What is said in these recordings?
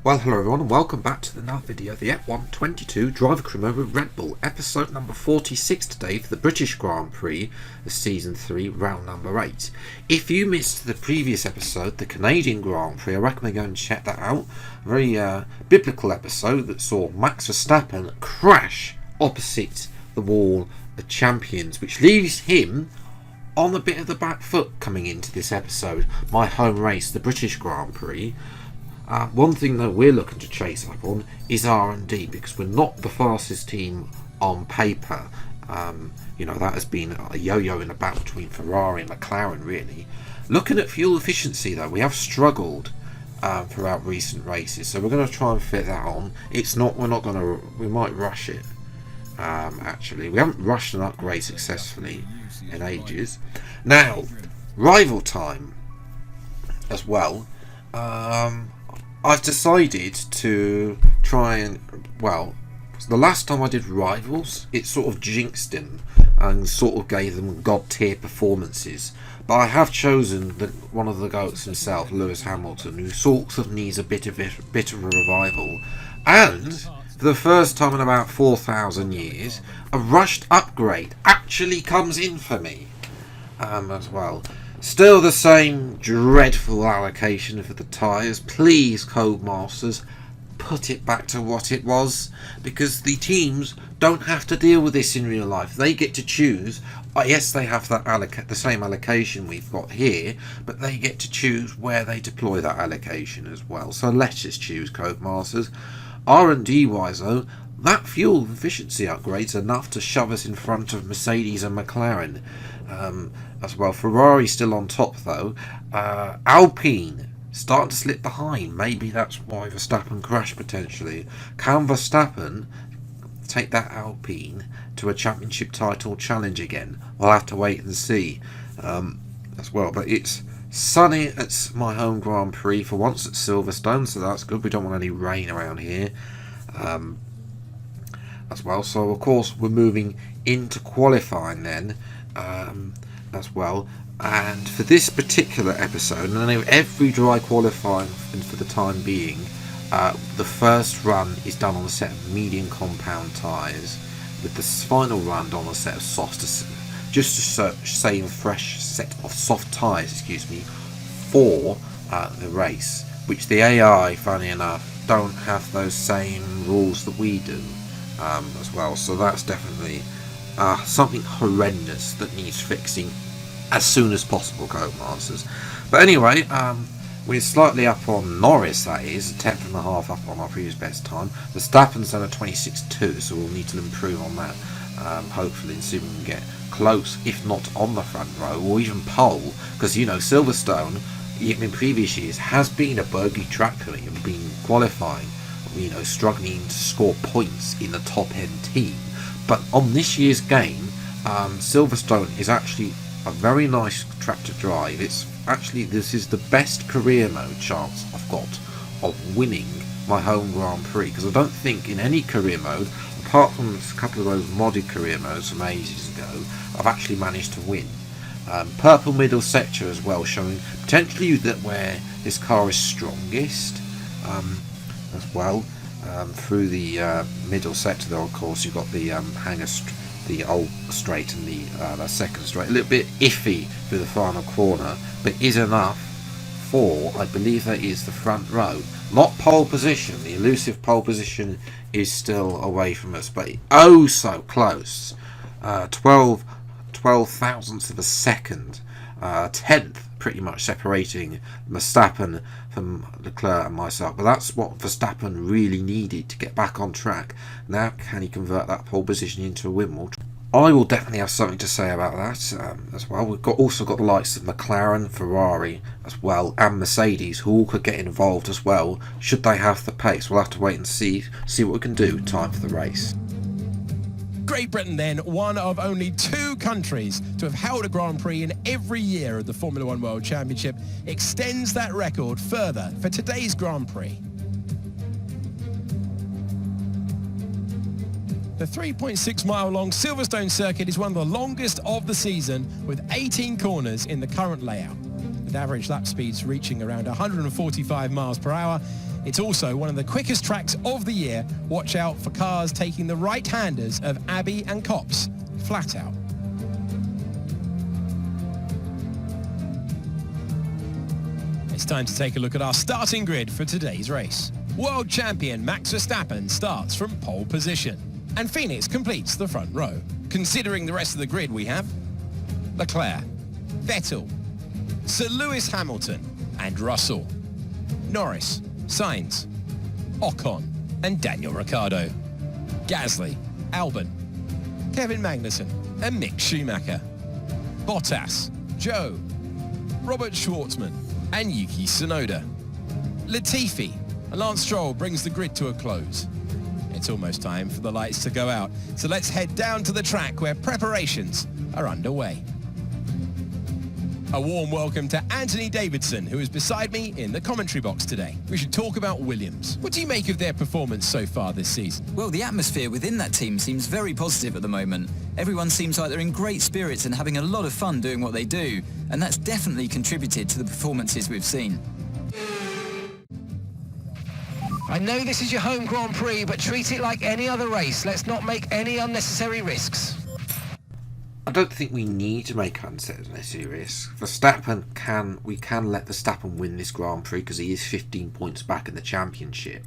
Well, hello everyone and welcome back to another video of the F122 Driver Career Mode with Red Bull, episode number 46 today for the British Grand Prix of Season 3, round number 8. If you missed the previous episode, the Canadian Grand Prix, I recommend going and check that out. A very biblical episode that saw Max Verstappen crash opposite the wall of champions, which leaves him on a bit of the back foot coming into this episode, my home race, the British Grand Prix. One thing that we're looking to chase up on is R&D, because we're not the fastest team on paper. That has been a yo-yo in a battle between Ferrari and McLaren, really. Looking at fuel efficiency, though, we have struggled throughout recent races, so we're going to try and fit that on. We might rush it. Actually, we haven't rushed an upgrade successfully in ages. Now, rival time as well. I've decided to try and, the last time I did rivals, it sort of jinxed them and sort of gave them god tier performances. But I have chosen one of the GOATs himself, Lewis Hamilton, who sort of needs a bit of a revival. And for the first time in about 4,000 years, a rushed upgrade actually comes in for me as well. Still the same dreadful allocation for the tyres. Please, Codemasters, put it back to what it was, because the teams don't have to deal with this in real life. They get to choose. Yes, they have that the same allocation we've got here, but they get to choose where they deploy that allocation as well. So let us choose, Codemasters. R&D wise though, that fuel efficiency upgrade's enough to shove us in front of Mercedes and McLaren as well. Ferrari still on top though. Alpine starting to slip behind. Maybe that's why Verstappen crashed potentially. Can Verstappen take that Alpine to a championship title challenge again? We'll have to wait and see as well. But it's sunny at my home Grand Prix for once at Silverstone, so that's good. We don't want any rain around here as well. So of course we're moving into qualifying then as well. And for this particular episode, and I know every dry qualifying for the time being, the first run is done on a set of medium compound tyres, with the final run on a set of soft, just to save a fresh set of soft tyres, for the race, which the AI, funny enough, don't have those same rules that we do as well. So that's definitely something horrendous that needs fixing as soon as possible, Codemasters. But anyway, we're slightly up on Norris, that is, 10th and a half up on our previous best time. Verstappen's done a 26.2, so we'll need to improve on that, hopefully, and see if we can get close, if not on the front row, or even pole, because, Silverstone, even in previous years, has been a bogey track for me and been qualifying, struggling to score points in the top end team. But on this year's game, Silverstone is actually a very nice track to drive. This is the best career mode chance I've got of winning my home Grand Prix, because I don't think in any career mode, apart from a couple of those modded career modes from ages ago, I've actually managed to win. Purple middle sector as well, showing potentially that where this car is strongest as well. Through the middle sector there, of course, you've got the the old straight and the second straight. A little bit iffy through the final corner, but is enough for, I believe that is the front row. Not pole position. The elusive pole position is still away from us, but oh so close. 12 thousandths of a second. 10th pretty much separating Verstappen from Leclerc and myself. But that's what Verstappen really needed to get back on track. Now can he convert that pole position into a win? I will definitely have something to say about that as well. We've also got the likes of McLaren, Ferrari as well, and Mercedes, who all could get involved as well should they have the pace. We'll have to wait and see what we can do in time for the race. Great Britain then, one of only 2 countries to have held a Grand Prix in every year of the Formula One World Championship, extends that record further for today's Grand Prix. The 3.6 mile long Silverstone circuit is one of the longest of the season, with 18 corners in the current layout. With average lap speeds reaching around 145 miles per hour, It's also one of the quickest tracks of the year. Watch out for cars taking the right-handers of Abbey and Copse flat out. It's time to take a look at our starting grid for today's race. World champion Max Verstappen starts from pole position, and Phoenix completes the front row. Considering the rest of the grid, we have Leclerc, Vettel, Sir Lewis Hamilton and Russell, Norris, Sainz, Ocon and Daniel Ricciardo, Gasly, Albon, Kevin Magnussen and Mick Schumacher, Bottas, Joe, Robert Schwartzman and Yuki Tsunoda, Latifi and Lance Stroll brings the grid to a close. It's almost time for the lights to go out, so let's head down to the track where preparations are underway. A warm welcome to Anthony Davidson, who is beside me in the commentary box today. We should talk about Williams. What do you make of their performance so far this season? Well, the atmosphere within that team seems very positive at the moment. Everyone seems like they're in great spirits and having a lot of fun doing what they do, and that's definitely contributed to the performances we've seen. I know this is your home Grand Prix, but treat it like any other race. Let's not make any unnecessary risks. I don't think we need to make unnecessary risks. We can let Verstappen win this Grand Prix because he is 15 points back in the championship.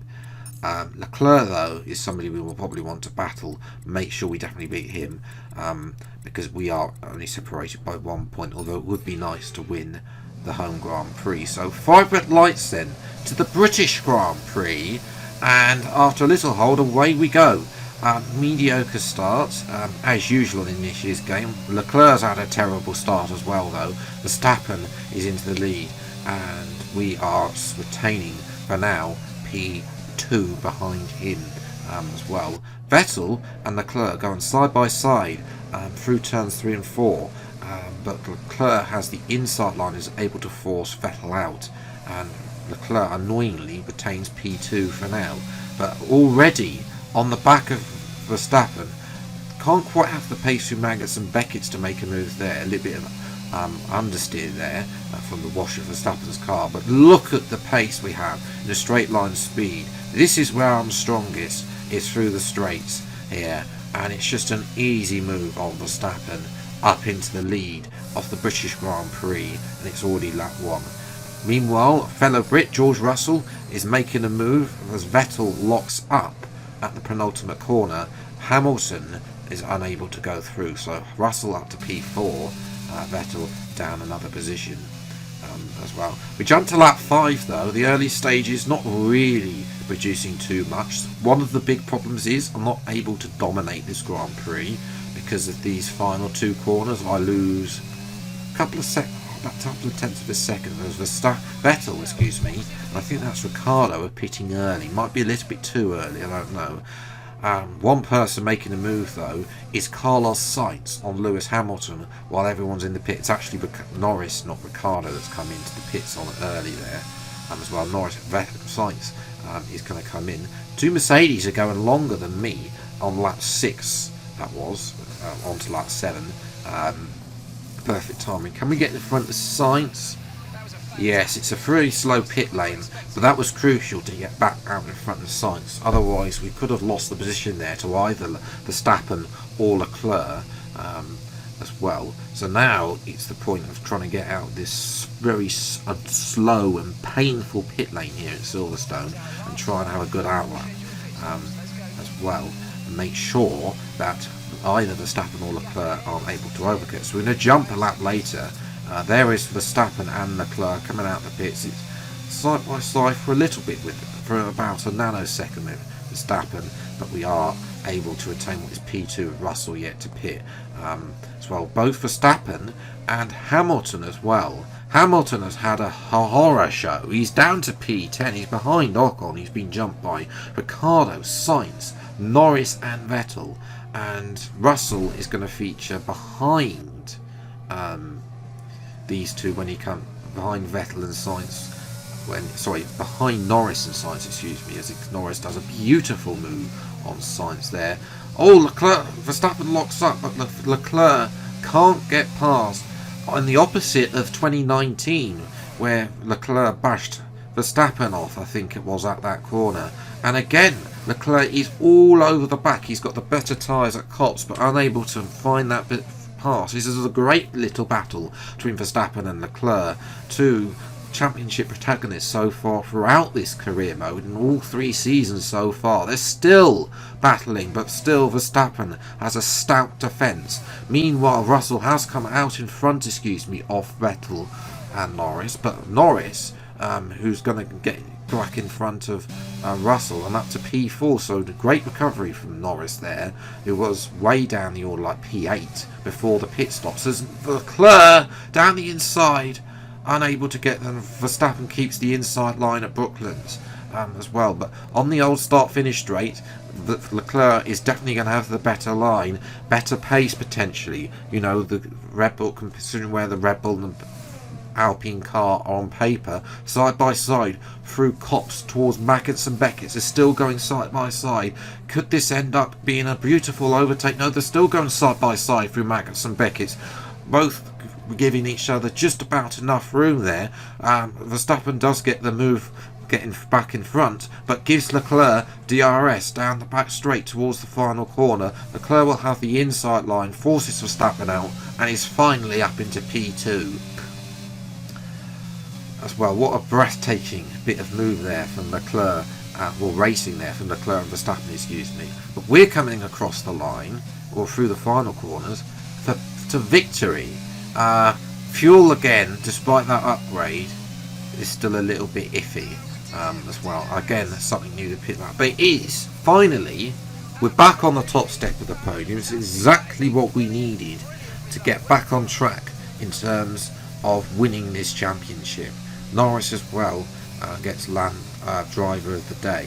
Leclerc, though, is somebody we will probably want to battle. Make sure we definitely beat him because we are only separated by 1 point, although it would be nice to win the home Grand Prix. So 5 red lights then to the British Grand Prix, and after a little hold, away we go. Mediocre start, as usual in this year's game. Leclerc's had a terrible start as well, though. Verstappen is into the lead, and we are retaining, for now, P2 behind him as well. Vettel and Leclerc going side by side through turns 3 and 4, but Leclerc has the inside line, is able to force Vettel out, and Leclerc annoyingly retains P2 for now. But already on the back of Verstappen, can't quite have the pace through Magnussen and Beckett's to make a move there. A little bit of understeer there from the wash of Verstappen's car, but look at the pace we have in a straight line speed. This is where I'm strongest, is through the straights here, and it's just an easy move on Verstappen up into the lead of the British Grand Prix, and it's already lap 1. Meanwhile, fellow Brit George Russell is making a move as Vettel locks up at the penultimate corner. Hamilton is unable to go through, so Russell up to P4, Vettel down another position as well. We jump to lap 5 though. The early stages not really producing too much. One of the big problems is I'm not able to dominate this Grand Prix because of these final 2 corners. I lose a couple of tenths of a second. There's Vettel, I think that's Ricciardo pitting early. Might be a little bit too early, I don't know. One person making a move though is Carlos Sainz on Lewis Hamilton while everyone's in the pit. It's actually Norris, not Ricciardo, that's come into the pits on early there as well. Sainz is going to come in. 2 Mercedes are going longer than me on lap 6. That was on to lap 7. Perfect timing. Can we get in front of Sainz? Yes, it's a pretty slow pit lane, but that was crucial to get back out in front of Sainz. Otherwise, we could have lost the position there to either Verstappen or Leclerc as well. So now it's the point of trying to get out this very slow and painful pit lane here at Silverstone and try and have a good outlap as well, and make sure that either Verstappen or Leclerc aren't able to overcut. So we're going to jump a lap later. There is Verstappen and Leclerc coming out the pits. It's side by side for a little bit, for about a nanosecond with Verstappen, but we are able to retain what is P2 with Russell yet to pit as well. Both Verstappen and Hamilton as well. Hamilton has had a horror show. He's down to P10. He's behind Ocon. He's been jumped by Ricciardo, Sainz, Norris and Vettel. And Russell is going to feature behind these two when he comes behind Vettel and Sainz. Behind Norris and Sainz, as Norris does a beautiful move on Sainz there. Oh, Leclerc, Verstappen locks up, but Leclerc can't get past. On the opposite of 2019, where Leclerc bashed Verstappen off, I think it was, at that corner. And again, Leclerc is all over the back. He's got the better tyres at Copse, but unable to find that bit pass. This is a great little battle between Verstappen and Leclerc, two championship protagonists so far throughout this career mode, in all 3 seasons so far. They're still battling, but still Verstappen has a stout defence. Meanwhile, Russell has come out in front, of Vettel and Norris, but Norris, who's going to get back in front of Russell and up to P4, so the great recovery from Norris there, who was way down the order like P8 before the pit stops. As Leclerc down the inside, unable to get them. Verstappen keeps the inside line at Brooklands as well, but on the old start-finish straight, Leclerc is definitely going to have the better line, better pace potentially. You know, the Red Bull, considering where the Red Bull and Alpine car are on paper, side by side through Copse towards Magnussen Beckett's, is still going side by side. Could this end up being a beautiful overtake? No, they're still going side by side through Magnussen Beckett's, both giving each other just about enough room there. Verstappen does get the move, getting back in front, but gives Leclerc DRS down the back straight towards the final corner. Leclerc will have the inside line, forces Verstappen out, and is finally up into P2 as well. What a breathtaking bit of move there from Leclerc, racing there from Leclerc and Verstappen, But we're coming across the line, or through the final corners, to victory. Fuel again, despite that upgrade, is still a little bit iffy as well. Again, that's something new to pick up. But it is, finally, we're back on the top step of the podium. It's exactly what we needed to get back on track in terms of winning this championship. Norris as well gets driver of the day.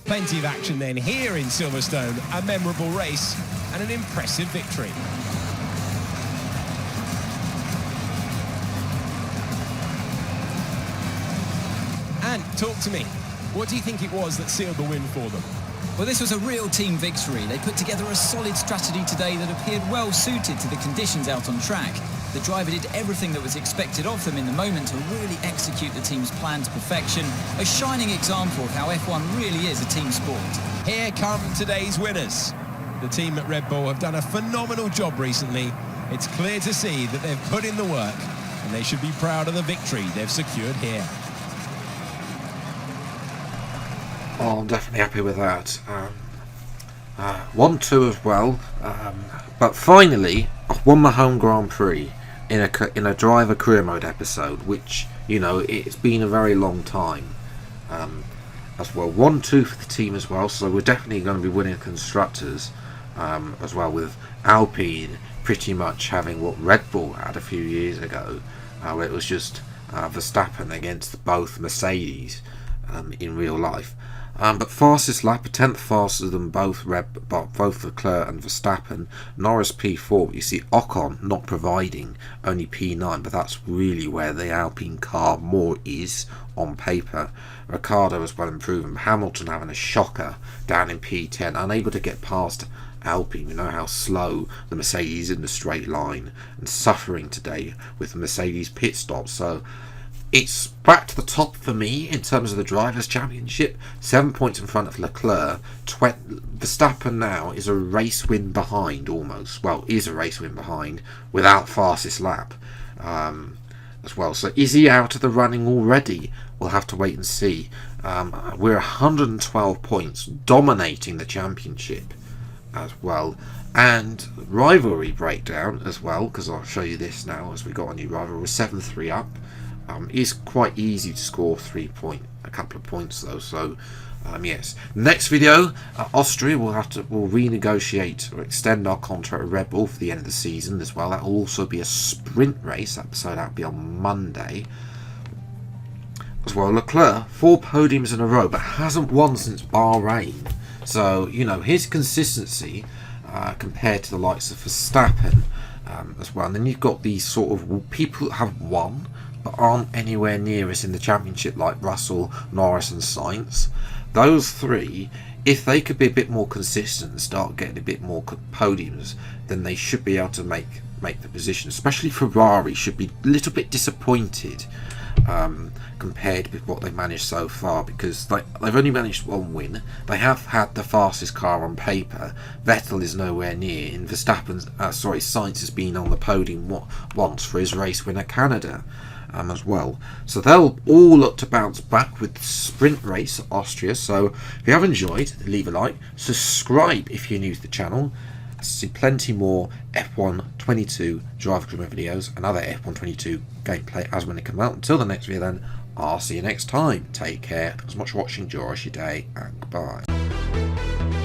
Plenty of action then here in Silverstone, a memorable race and an impressive victory. And talk to me, what do you think it was that sealed the win for them? Well, this was a real team victory. They put together a solid strategy today that appeared well suited to the conditions out on track. The driver did everything that was expected of them in the moment to really execute the team's plan to perfection. A shining example of how F1 really is a team sport. Here come today's winners. The team at Red Bull have done a phenomenal job recently. It's clear to see that they've put in the work, and they should be proud of the victory they've secured here. Oh, I'm definitely happy with that. 1-2 as well. But finally, I've won my home Grand Prix in a driver career mode episode, which, you know, it's been a very long time as well. 1-2 for the team as well, so we're definitely going to be winning constructors as well, with Alpine pretty much having what Red Bull had a few years ago, where it was just Verstappen against both Mercedes in real life. But fastest lap, a tenth faster than both Leclerc and Verstappen. Norris P4, but you see Ocon not providing, only P9, but that's really where the Alpine car more is on paper. Ricciardo as well improving. Hamilton having a shocker down in P10, unable to get past Alpine. You know how slow the Mercedes in the straight line, and suffering today with the Mercedes pit stop. So it's back to the top for me in terms of the Drivers' Championship. 7 points in front of Leclerc. Verstappen now is a race win behind almost. Well, is a race win behind without fastest lap as well. So is he out of the running already? We'll have to wait and see. We're 112 points, dominating the championship as well. And rivalry breakdown as well, because I'll show you this now as we got a new rival. We're 7-3 up. It's quite easy to score a couple of points though. So yes, next video, Austria, we'll renegotiate or extend our contract with Red Bull for the end of the season as well. That will also be a sprint race episode. That'll be on Monday as well. Leclerc, 4 podiums in a row, but hasn't won since Bahrain. So, you know, his consistency compared to the likes of Verstappen as well. And then you've got these sort of people that have won but aren't anywhere near us in the championship, like Russell, Norris and Sainz. Those three, if they could be a bit more consistent and start getting a bit more podiums, then they should be able to make the position. Especially Ferrari should be a little bit disappointed compared with what they've managed so far, because they've only managed one win. They have had the fastest car on paper. Vettel is nowhere near, and Sainz has been on the podium once for his race win at Canada as well. So they'll all look to bounce back with the sprint race at Austria. So if you have enjoyed, leave a like, subscribe if you're new to the channel. See plenty more F1 22 driver career videos and other F1 22 gameplay as when they come out. Until the next video then, I'll see you next time. Take care. Thanks so much for watching. Enjoy your day and goodbye.